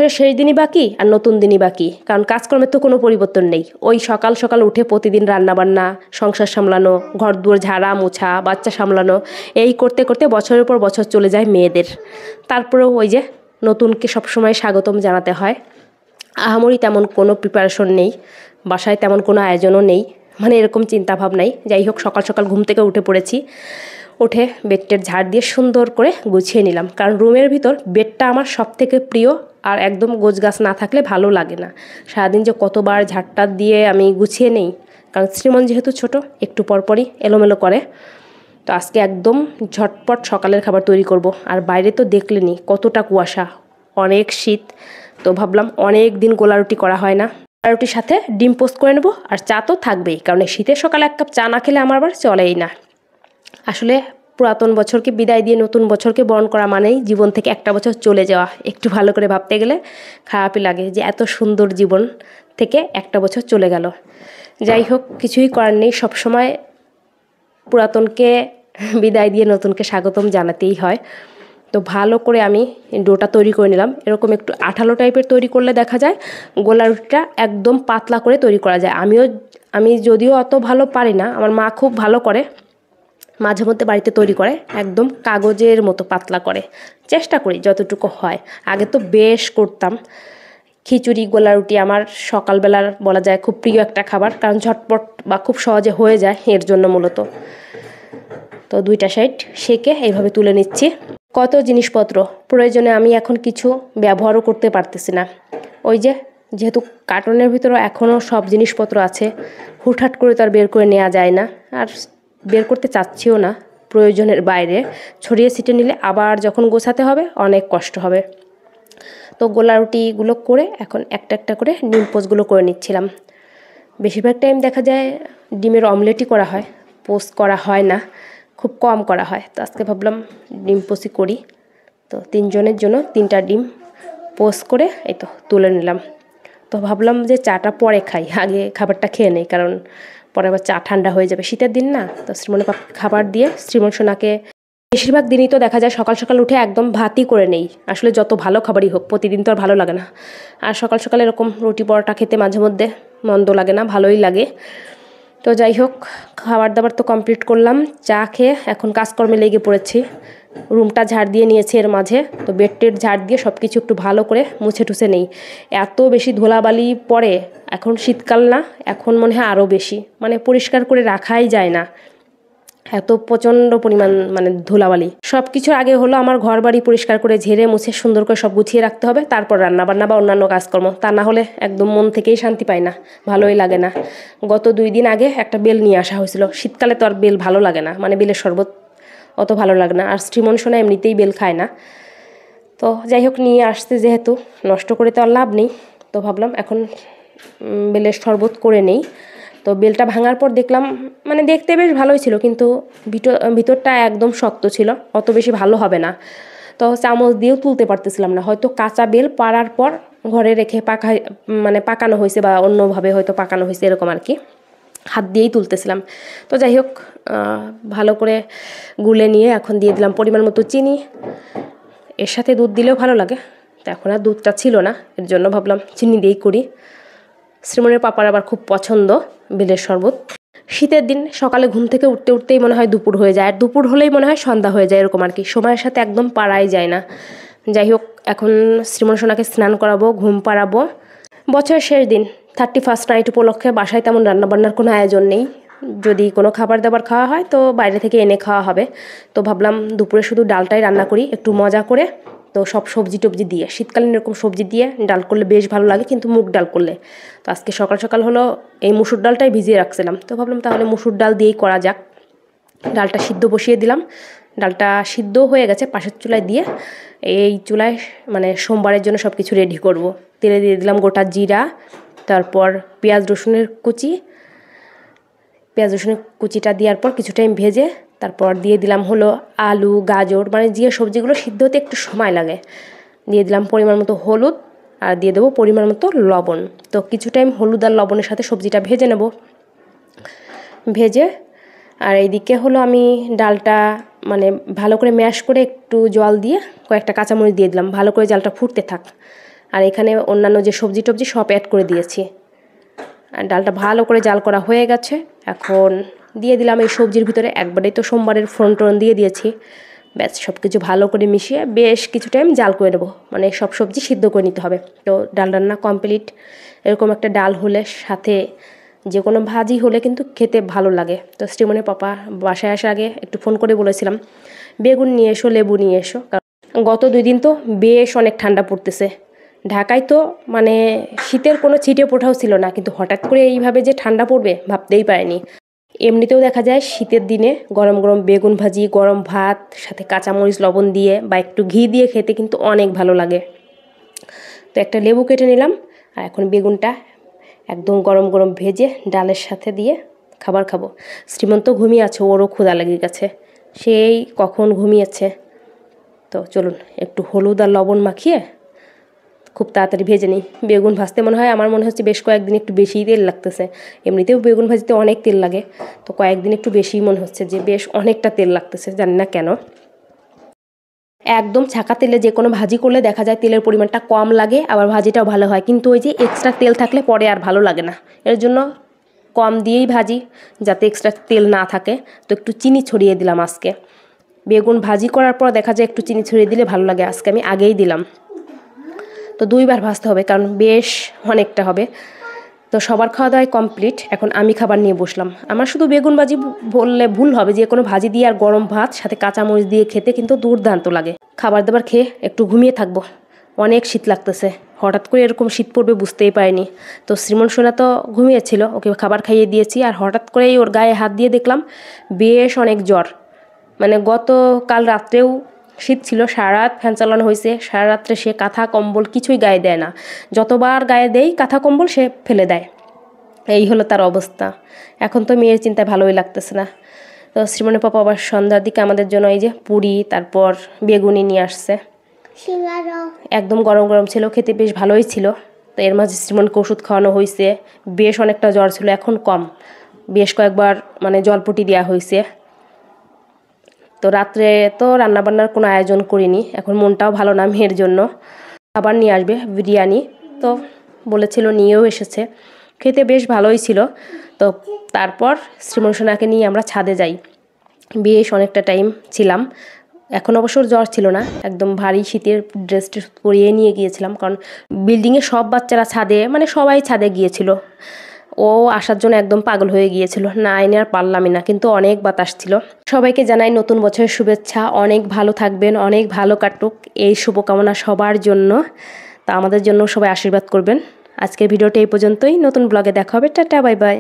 বছরের শেষ দিনই বাকি আর নতুন দিনই বাকি, কারণ কাজকর্মের তো কোনো পরিবর্তন নেই। ওই সকাল সকাল উঠে প্রতিদিন রান্নাবান্না, সংসার সামলানো, ঘর দুয়ার ঝাড়া মোছা, বাচ্চা সামলানো, এই করতে করতে বছরের পর বছর চলে যায় মেয়েদের। তারপরেও ওই যে নতুনকে সবসময় স্বাগতম জানাতে হয়। আহামরি তেমন কোনো প্রিপারেশন নেই, বাসায় তেমন কোনো আয়োজনও নেই, মানে এরকম চিন্তাভাবনাই। যাই হোক, সকাল সকাল ঘুম থেকে উঠে পড়েছি। উঠে বেডটের ঝাড় দিয়ে সুন্দর করে গুছিয়ে নিলাম, কারণ রুমের ভিতর বেডটা আমার সবথেকে প্রিয়। আর একদম গোছগাছ না থাকলে ভালো লাগে না। সারাদিন যে কতবার ঝাড়টা দিয়ে আমি গুছিয়ে নেই, কারণ শ্রীমন যেহেতু ছোট, একটু পরপরই এলোমেলো করে। তো আজকে একদম ঝটপট সকালের খাবার তৈরি করব। আর বাইরে তো দেখলেনি কতটা কুয়াশা, অনেক শীত। তো ভাবলাম অনেক দিন গোলা রুটি করা হয় না, গোলা রুটির সাথে ডিম পোস্ট করে নেবো। আর চা তো থাকবেই, কারণ শীতের সকালে এক কাপ চা না খেলে আমার আবার চলেই না। আসলে পুরাতন বছরকে বিদায় দিয়ে নতুন বছরকে বরণ করা মানেই জীবন থেকে একটা বছর চলে যাওয়া। একটু ভালো করে ভাবতে গেলে খারাপই লাগে যে এত সুন্দর জীবন থেকে একটা বছর চলে গেল। যাই হোক, কিছুই করার নেই, সবসময় পুরাতনকে বিদায় দিয়ে নতুনকে স্বাগতম জানাতেই হয়। তো ভালো করে আমি ডোটা তৈরি করে নিলাম। এরকম একটু আঠালো টাইপের তৈরি করলে দেখা যায় গোলা রুটিটা একদম পাতলা করে তৈরি করা যায়। আমি যদিও অত ভালো পারি না, আমার মা খুব ভালো করে, মাঝে মধ্যে বাড়িতে তৈরি করে একদম কাগজের মতো পাতলা করে। চেষ্টা করি যতটুকু হয়। আগে তো বেশ করতাম। খিচুড়ি গোলা রুটি আমার সকালবেলার বলা যায় খুব প্রিয় একটা খাবার, কারণ ঝটপট বা খুব সহজে হয়ে যায়, এর জন্য মূলত। তো দুইটা সাইড সেকে এইভাবে তুলে নিচ্ছি। কত জিনিসপত্র প্রয়োজনে আমি এখন কিছু ব্যবহারও করতে পারতেছি না। ওই যেহেতু কার্টনের ভিতরে এখনও সব জিনিসপত্র আছে, হুটহাট করে তো আর বের করে নেওয়া যায় না, আর বের করতে চাচ্ছিও না। প্রয়োজনের বাইরে ছড়িয়ে ছিটিয়ে নিলে আবার যখন গোছাতে হবে অনেক কষ্ট হবে। তো গোলা রুটিগুলো করে এখন একটা একটা করে ডিম পোস্টগুলো করে নিচ্ছিলাম। বেশিরভাগ টাইম দেখা যায় ডিমের অমলেটই করা হয়, পোস্ট করা হয় না, খুব কম করা হয়। তো আজকে ভাবলাম ডিম পোস্টই করি। তো 3 জনের জন্য 3টা ডিম পোস্ট করে এই তো তুলে নিলাম। তো ভাবলাম যে চাটা পরে খাই, আগে খাবারটা খেয়ে নেই, কারণ পরে আবার চা ঠান্ডা হয়ে যাবে, শীতের দিন না। তো শ্রীমনের খাবার দিয়ে শ্রীমন সোনাকে বেশিরভাগ দিনই তো দেখা যায় সকাল সকাল উঠে একদম ভাতই করে নেই। আসলে যত ভালো খাবারই হোক প্রতিদিন তো আর ভালো লাগে না। আর সকাল সকাল এরকম রুটি পরোটা খেতে মাঝে মধ্যে মন্দ লাগে না, ভালোই লাগে। তো যাই হোক, খাবার দাবার তো কমপ্লিট করলাম। চা খেয়ে এখন কাজকর্মে লেগে পড়েছি। রুমটা ঝাড় দিয়ে নিয়েছি এর মাঝে। তো বেডটের ঝাড় দিয়ে সব কিছু একটু ভালো করে মুছে টুছে নেই। এত বেশি ধুলাবালি পড়ে, এখন শীতকাল না, এখন মনে হয় আরও বেশি, মানে পরিষ্কার করে রাখাই যায় না, এত প্রচণ্ড পরিমাণ মানে ধুলাবালি। সব কিছুর আগে হলো আমার ঘর বাড়ি পরিষ্কার করে ঝেড়ে মুছে সুন্দর করে সব গুছিয়ে রাখতে হবে, তারপর রান্নাবান্না বা অন্যান্য কাজকর্ম। তা না হলে একদম মন থেকেই শান্তি পায় না, ভালোই লাগে না। গত 2 দিন আগে একটা বেল নিয়ে আসা হয়েছিল। শীতকালে তো আর বেল ভালো লাগে না, মানে বেলের শরবত অত ভালো লাগে না। আর শ্রীমন সোনা এমনিতেই বেল খায় না। তো যাই হোক, নিয়ে আসতে যেহেতু, নষ্ট করে তো আর লাভ নেই। তো ভাবলাম এখন বেলের শরবত করে নেই। তো বেলটা ভাঙার পর দেখলাম, মানে দেখতে বেশ ভালোই ছিল, কিন্তু ভিতরটা একদম শক্ত ছিল, অত বেশি ভালো হবে না। তো চামচ দিয়েও তুলতে পারতেছিলাম না। হয়তো কাঁচা বেল পাড়ার পর ঘরে রেখে পাকানো হয়েছে, বা অন্যভাবে হয়তো পাকানো হয়েছে, এরকম আর কি। হাত দিয়েই তুলতেছিলাম। তো যাই হোক, ভালো করে গুলে নিয়ে এখন দিয়ে দিলাম পরিমাণ মতো চিনি। এর সাথে দুধ দিলেও ভালো লাগে, তো এখন আর দুধটা ছিল না, এর জন্য ভাবলাম চিনি দিয়েই করি। শ্রীমনের পাপার আবার খুব পছন্দ বেলের শরবত। শীতের দিন সকালে ঘুম থেকে উঠতে উঠতেই মনে হয় দুপুর হয়ে যায়, আর দুপুর হলেই মনে হয় সন্ধ্যা হয়ে যায়, এরকম আর কি। সময়ের সাথে একদম পারাই যায় না। যাই হোক, এখন শ্রীমন সোনাকে স্নান করাবো, ঘুম পাড়াবো। বছরের শেষ দিন, 31st নাইট উপলক্ষে বাসায় তেমন রান্নাবান্নার কোনো আয়োজন নেই। যদি কোনো খাবার দাবার খাওয়া হয় তো বাইরে থেকে এনে খাওয়া হবে। তো ভাবলাম দুপুরে শুধু ডালটাই রান্না করি একটু মজা করে। তো সব সবজি টবজি দিয়ে, শীতকালীন এরকম সবজি দিয়ে ডাল করলে বেশ ভালো লাগে, কিন্তু মুগ ডাল করলে। তো আজকে সকাল সকাল হলো এই মুসুর ডালটাই ভিজিয়ে রাখছিলাম। তো ভাবলাম তাহলে মুসুর ডাল দিয়েই করা যাক। ডালটা সিদ্ধ বসিয়ে দিলাম। ডালটা সিদ্ধ হয়ে গেছে, পাশের চুলায় দিয়ে এই চুলায় মানে সোমবারের জন্য সব কিছু রেডি করব। তেলে দিয়ে দিলাম গোটা জিরা, তারপর পেঁয়াজ রসুনের কুচিটা দেওয়ার পর কিছু টাইম ভেজে তারপর দিয়ে দিলাম হলো আলু গাজর, মানে যে সবজিগুলো সিদ্ধ হতে একটু সময় লাগে। দিয়ে দিলাম পরিমাণ মতো হলুদ, আর দিয়ে দেবো পরিমাণ মতো লবণ। তো কিছু টাইম হলুদ আর লবণের সাথে সবজিটা ভেজে নেব। আর এইদিকে হলো আমি ডালটা মানে ভালো করে ম্যাশ করে একটু জল দিয়ে কয়েকটা কাঁচামরিচ দিয়ে দিলাম, ভালো করে জালটা ফুটতে থাক। আর এখানে অন্যান্য যে সবজি টবজি সব অ্যাড করে দিয়েছি। আর ডালটা ভালো করে জাল করা হয়ে গেছে। এখন দিয়ে দিলাম এই সবজির ভিতরে, একবারেই তো সোমবারের ফোড়ন দিয়ে দিয়েছি। ব্যাস সব কিছু ভালো করে মিশিয়ে বেশ কিছু টাইম জাল করে নেবো, মানে সব সবজি সিদ্ধ করে নিতে হবে। তো ডাল রান্না কমপ্লিট। এরকম একটা ডাল হলে সাথে যে কোনো ভাজি হলে কিন্তু খেতে ভালো লাগে। তো শ্রীমনের পাপা বাসায় আসার আগে একটু ফোন করে বলেছিলাম বেগুন নিয়ে এসো, লেবু নিয়ে এসো। কারণ গত 2 দিন তো বেশ অনেক ঠান্ডা পড়তেছে। ঢাকায় তো মানে শীতের কোনো ছিটে ফোঁটাও ছিল না, কিন্তু হঠাৎ করে এইভাবে যে ঠান্ডা পড়বে ভাবতেই পারিনি। এমনিতেও দেখা যায় শীতের দিনে গরম গরম বেগুন ভাজি, গরম ভাত, সাথে কাঁচামরিচ লবণ দিয়ে বা একটু ঘি দিয়ে খেতে কিন্তু অনেক ভালো লাগে। তো একটা লেবু কেটে নিলাম, আর এখন বেগুনটা একদম গরম গরম ভেজে ডালের সাথে দিয়ে খাবার খাবো। শ্রীমন্ত ঘুমিয়ে আছে, ওরও ক্ষুধা লেগে গেছে, সেই কখন ঘুমিয়েছে। তো চলুন একটু হলুদ আর লবণ মাখিয়ে খুব তাড়াতাড়ি ভেজে নিই। বেগুন ভাজতে আমার মনে হচ্ছে বেশ কয়েকদিন একটু বেশিই তেল লাগতেছে। এমনিতেও বেগুন ভাজতে অনেক তেল লাগে, তো কয়েকদিন একটু বেশিই মনে হচ্ছে যে বেশ অনেকটা তেল লাগতেছে, জানি না কেন। একদম ছাঁকা তেলে যে কোনো ভাজি করলে দেখা যায় তেলের পরিমাণটা কম লাগে, আবার ভাজিটাও ভালো হয়। কিন্তু ওই যে এক্সট্রা তেল থাকলে পরে আর ভালো লাগে না, এর জন্য কম দিয়েই ভাজি, যাতে এক্সট্রা তেল না থাকে। তো একটু চিনি ছড়িয়ে দিলাম আজকে। বেগুন ভাজি করার পর দেখা যায় একটু চিনি ছড়িয়ে দিলে ভালো লাগে, আজকে আমি আগেই দিলাম। তো 2 বার ভাজতে হবে, কারণ বেশ অনেকটা হবে। তো সবার খাওয়া দাওয়াই কমপ্লিট, এখন আমি খাবার নিয়ে বসলাম। আমার শুধু বেগুন ভাজি বললে ভুল হবে, যে কোনো ভাজি দিয়ে আর গরম ভাত সাথে কাঁচামরিচ দিয়ে খেতে কিন্তু দুর্দান্ত লাগে। খাবার দাবার খেয়ে একটু ঘুমিয়ে থাকবো, অনেক শীত লাগতেছে। হঠাৎ করে এরকম শীত পড়বে বুঝতেই পারিনি। তো শ্রীমন সোনা তো ঘুমিয়েছিল, ওকে খাবার খাইয়ে দিয়েছি, আর হঠাৎ করেই ওর গায়ে হাত দিয়ে দেখলাম বেশ অনেক জ্বর। মানে গতকাল রাত্রেও শীত ছিল, সারা রাত ফ্যান চালানো হয়েছে, সারা রাত্রে সে কাঁথা কম্বল কিছুই গায়ে দেয় না। যতবার গায়ে দেই কাঁথা কম্বল সে ফেলে দেয়। এই হলো তার অবস্থা। এখন তো মেয়ের চিন্তায় ভালোই লাগতেছে না। তো শ্রীমনের পাপা আবার সন্ধ্যার দিকে আমাদের জন্য এই যে পুরি তারপর বেগুনি নিয়ে আসছে, একদম গরম গরম ছিল, খেতে বেশ ভালোই ছিল। তো এর মাঝে শ্রীমনকে ওষুধ খাওয়ানো হয়েছে, বেশ অনেকটা জ্বর ছিল, এখন কম। বেশ কয়েকবার মানে জলপটি দেওয়া হয়েছে। তো রাত্রে তো রান্নাবান্নার কোনো আয়োজন করিনি, এখন মনটাও ভালো না মেয়ের জন্য। আবার নিয়ে আসবে বিরিয়ানি, তো বলেছিল, নিয়েও এসেছে, খেতে বেশ ভালোই ছিল। তো তারপর শ্রীমন সোনাকে নিয়ে আমরা ছাদে যাই, বেশ অনেকটা টাইম ছিলাম। এখন অবশ্য জ্বর ছিল না, একদম ভারী শীতের ড্রেস পরিয়ে নিয়ে গিয়েছিলাম, কারণ বিল্ডিংয়ে সব বাচ্চারা ছাদে, মানে সবাই ছাদে গিয়েছিল। ও আসার জন্য একদম পাগল হয়ে গিয়েছিল, না এনে আর পারলামই না, কিন্তু অনেক বাতাস ছিল। সবাইকে জানাই নতুন বছরের শুভেচ্ছা, অনেক ভালো থাকবেন, অনেক ভালো কাটুক এই শুভকামনা সবার জন্য। তা আমাদের জন্য সবাই আশীর্বাদ করবেন। আজকের ভিডিওটা এই পর্যন্তই, নতুন ব্লগে দেখা হবে, টাটা বাই বাই।